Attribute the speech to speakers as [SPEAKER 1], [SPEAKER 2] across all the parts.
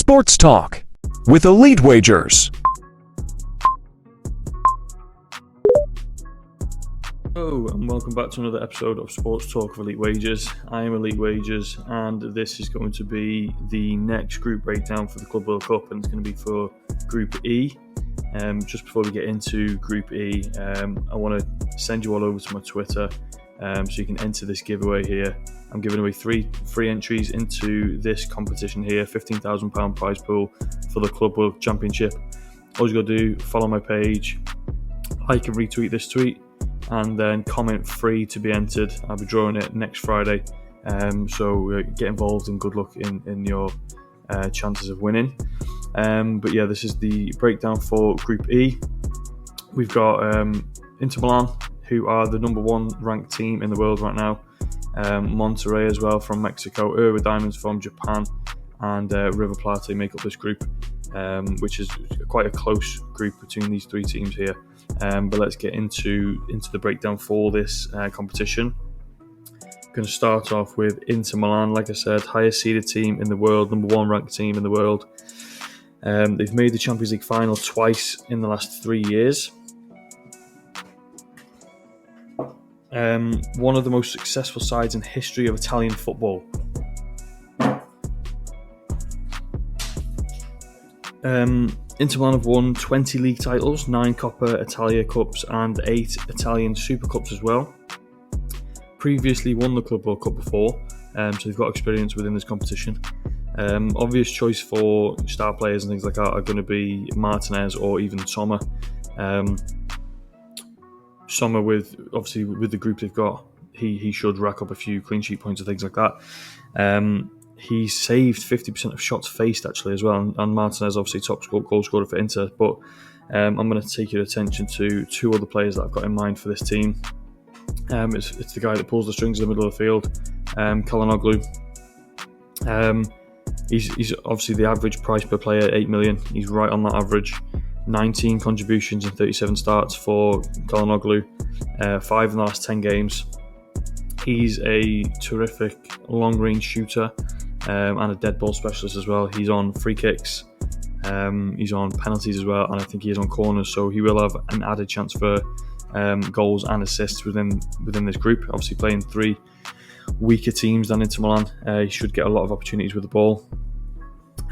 [SPEAKER 1] Sports Talk with Elite Wagers.
[SPEAKER 2] Hello and welcome back to another episode of Sports Talk of Elite Wagers. I am Elite Wagers and this is going to be the next group breakdown for the Club World Cup, and it's going to be for Group E. Just before we get into Group E, I want to send you all over to my Twitter so you can enter this giveaway here. I'm giving away 3 free entries into this competition here, £15,000 prize pool for the Club World Championship. All you got to do, follow my page, like and retweet this tweet, and then comment free to be entered. I'll be drawing it next Friday, so get involved and good luck in your chances of winning. But yeah, this is the breakdown for Group E. We've got Inter Milan, who are the number 1 ranked team in the world right now, Monterrey as well from Mexico, Urwa Diamonds from Japan, and River Plate make up this group, which is quite a close group between these 3 teams here. But let's get into the breakdown for this competition. I'm going to start off with Inter Milan. Like I said, highest seeded team in the world, number 1 ranked team in the world. They've made the Champions League final twice in the last 3 years. One of the most successful sides in history of Italian football. Inter Milan have won 20 league titles, 9 Coppa Italia Cups and 8 Italian Super Cups as well. Previously won the Club World Cup before, so they've got experience within this competition. Obvious choice for star players and things like that are going to be Martinez or even Sommer. Sommer, with the group they've got, he should rack up a few clean sheet points and things like that. He saved 50% of shots faced actually as well, and Martinez obviously top goal scorer for Inter. But I'm going to take your attention to 2 other players that I've got in mind for this team. It's the guy that pulls the strings in the middle of the field, Calhanoglu. He's obviously the average price per player, 8 million. He's right on that average. 19 contributions and 37 starts for Calhanoglu, 5 in the last 10 games. He's a terrific long-range shooter and a dead ball specialist as well. He's on free kicks, he's on penalties as well, and I think he is on corners, so he will have an added chance for goals and assists within this group. Obviously playing 3 weaker teams than Inter Milan, he should get a lot of opportunities with the ball.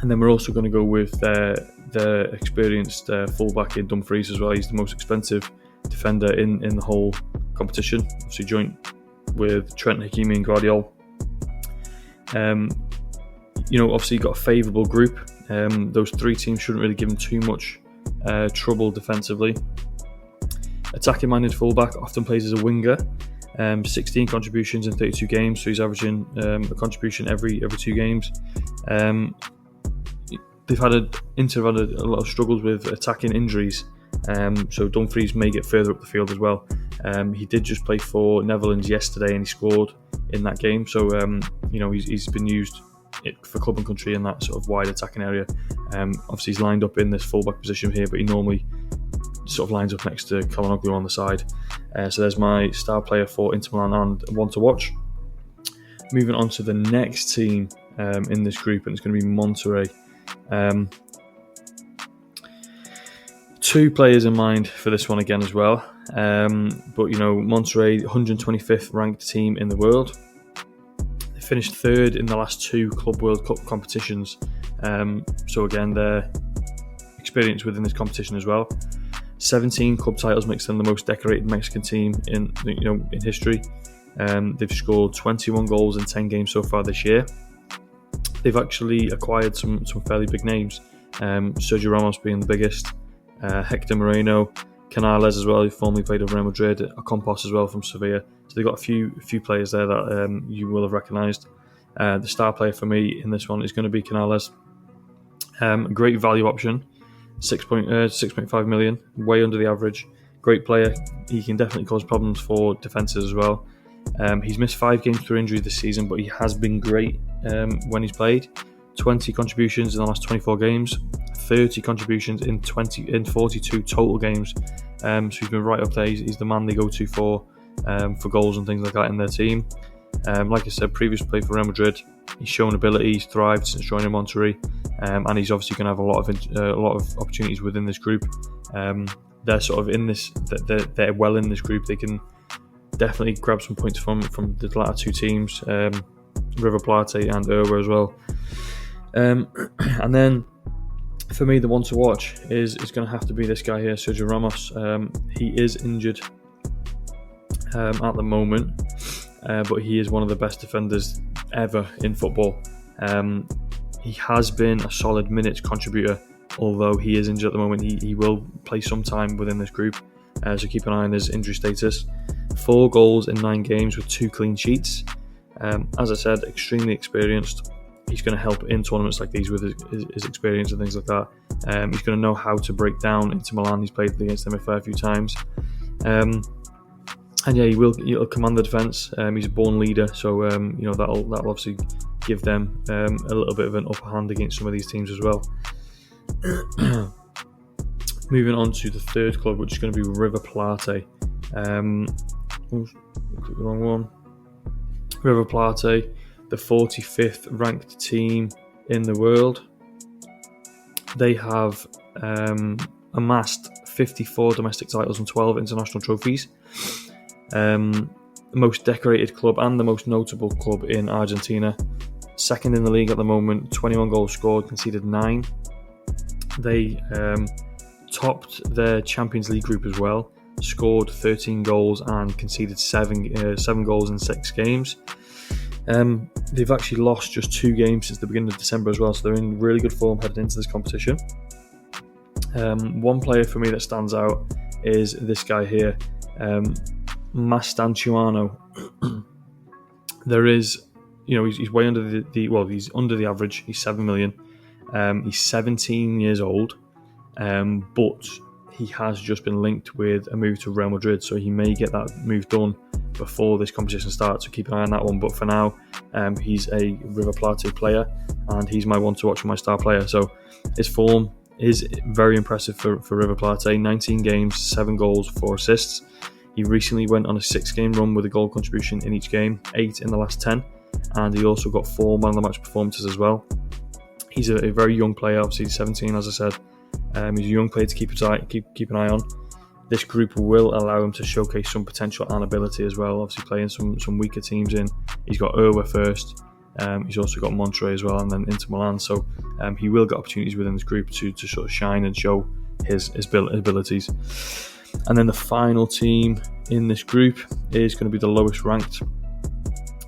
[SPEAKER 2] And then we're also going to go with the experienced fullback in Dumfries as well. He's the most expensive defender in the whole competition, obviously joint with Trent, Hakimi and Guardiola. Obviously got a favourable group. Those 3 teams shouldn't really give him too much trouble defensively. Attacking minded fullback, often plays as a winger. 16 contributions in 32 games, so he's averaging a contribution every 2 games. Inter have had a lot of struggles with attacking injuries, so Dumfries may get further up the field as well. He did just play for Netherlands yesterday and he scored in that game, so he's been used for club and country in that sort of wide attacking area. Obviously he's lined up in this fullback position here, but he normally sort of lines up next to Calhanoglu on the side. So there's my star player for Inter Milan and one to watch. Moving on to the next team in this group, and it's going to be Monterrey. 2 players in mind for this one again as well, but Monterrey, 125th ranked team in the world. They finished 3rd in the last 2 Club World Cup competitions, so again they're experienced within this competition as well. 17 club titles makes them the most decorated Mexican team in history. They've scored 21 goals in 10 games so far this year. They've actually acquired some fairly big names, Sergio Ramos being the biggest, Hector Moreno, Canales as well, who formerly played at Real Madrid, Ocampos as well from Sevilla. So they've got a few players there that you will have recognised. The star player for me in this one is going to be Canales. A great value option, 6.5 million, way under the average. Great player. He can definitely cause problems for defences as well. He's missed 5 games through injury this season, but he has been great when he's played. 20 contributions in the last 24 games, 30 contributions in 42 total games. So he's been right up there. He's the man they go to for goals and things like that in their team. Like I said, previous play for Real Madrid, he's shown ability, he's thrived since joining Monterrey, and he's obviously going to have a lot of opportunities within this group. They're sort of in this, they're well in this group. They can definitely grab some points from the latter two teams, River Plate and Urwa as well. And then for me, the one to watch is going to have to be this guy here, Sergio Ramos. He is injured at the moment, but he is one of the best defenders ever in football. He has been a solid minutes contributor, although he is injured at the moment. He will play some time within this group, so keep an eye on his injury status. 4 goals in 9 games with 2 clean sheets. As I said, extremely experienced. He's going to help in tournaments like these with his experience and things like that. He's going to know how to break down Inter Milan. He's played against them a fair few times. And yeah, he'll command the defence. He's a born leader, so that'll obviously give them a little bit of an upper hand against some of these teams as well. Moving on to the third club, which is going to be River Plate. Click the wrong one. River Plate, the 45th ranked team in the world. They have amassed 54 domestic titles and 12 international trophies. The most decorated club and the most notable club in Argentina. Second in the league at the moment, 21 goals scored, conceded 9. They topped their Champions League group as well, scored 13 goals and conceded 7 goals in 6 games. They've actually lost just 2 games since the beginning of December as well, so they're in really good form heading into this competition. One player for me that stands out is this guy here, Mastantuono. There is, he's way under he's under the average. He's 7 million. He's 17 years old, but he has just been linked with a move to Real Madrid, so he may get that move done before this competition starts, so keep an eye on that one. But for now, he's a River Plate player, and he's my one to watch for my star player. So his form is very impressive for River Plate. 19 games, 7 goals, 4 assists. He recently went on a 6-game run with a goal contribution in each game, 8 in the last 10, and he also got 4 man-of-the-match performances as well. He's a very young player, obviously 17 as I said. He's a young player to keep an eye on. This group will allow him to showcase some potential and ability as well, obviously playing some weaker teams in. He's got Urwa first, he's also got Monterrey as well, and then Inter Milan, so he will get opportunities within this group to sort of shine and show his abilities. And then the final team in this group is going to be the lowest ranked,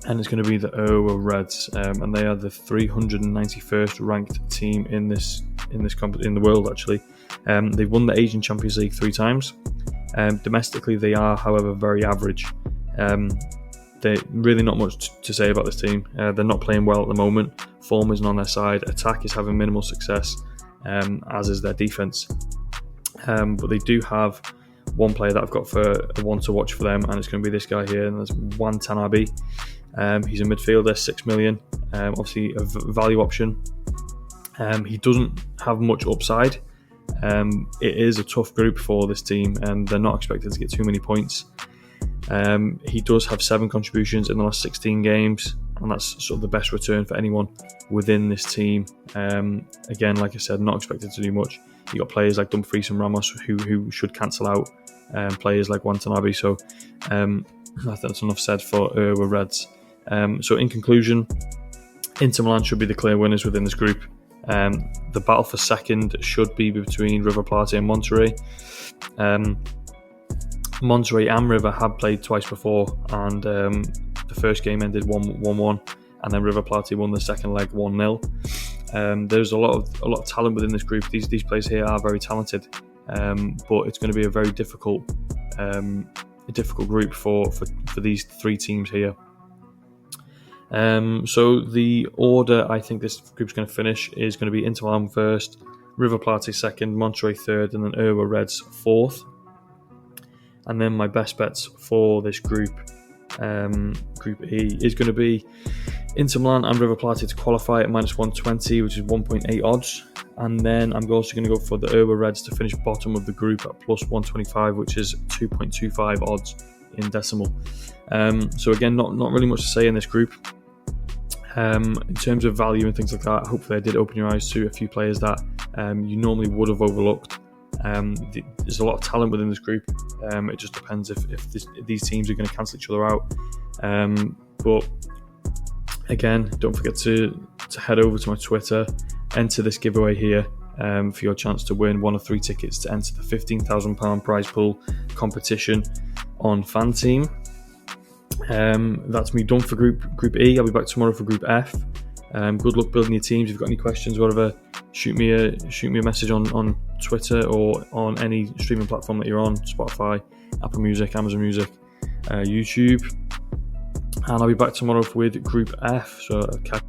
[SPEAKER 2] and it's going to be the Urwa Reds, and they are the 391st ranked team in the world actually. They've won the Asian Champions League 3 times. Domestically, they are, however, very average. There's really not much to say about this team. They're not playing well at the moment. Form isn't on their side. Attack is having minimal success, as is their defense. But they do have one player that I've got for a one to watch for them, and it's going to be this guy here, and that's Watanabe. He's a midfielder, 6 million. Obviously, a value option. He doesn't have much upside. It is a tough group for this team, and they're not expected to get too many points. He does have 7 contributions in the last 16 games, and that's sort of the best return for anyone within this team. Again, like I said, not expected to do much. You got players like Dumfries and Ramos who should cancel out players like Watanabe. So that's enough said for Urwa Reds. So in conclusion, Inter Milan should be the clear winners within this group. The battle for second should be between River Plate and Monterrey. Monterrey and River have played twice before, and the first game ended 1-1, and then River Plate won the second leg 1-0. There's a lot of talent within this group. These players here are very talented, but it's going to be a very difficult group for these 3 teams here. So the order I think this group's going to finish is going to be Inter Milan first, River Plate second, Monterrey third, and then Urwa Reds fourth. And then my best bets for this group, Group E, is going to be Inter Milan and River Plate to qualify at -120, which is 1.8 odds. And then I'm also going to go for the Urwa Reds to finish bottom of the group at +125, which is 2.25 odds. in decimal. So again, not really much to say in this group. In terms of value and things like that, hopefully I did open your eyes to a few players that you normally would have overlooked. There's a lot of talent within this group. It just depends if these teams are going to cancel each other out. But again, don't forget to head over to my Twitter, enter this giveaway here for your chance to win one of 3 tickets to enter the £15,000 prize pool competition on FanTeam. That's me done for Group E. I'll be back tomorrow for Group F. Good luck building your teams. If you've got any questions, whatever, shoot me a message on Twitter or on any streaming platform that you're on: Spotify, Apple Music, Amazon Music, YouTube. And I'll be back tomorrow with Group F. So catch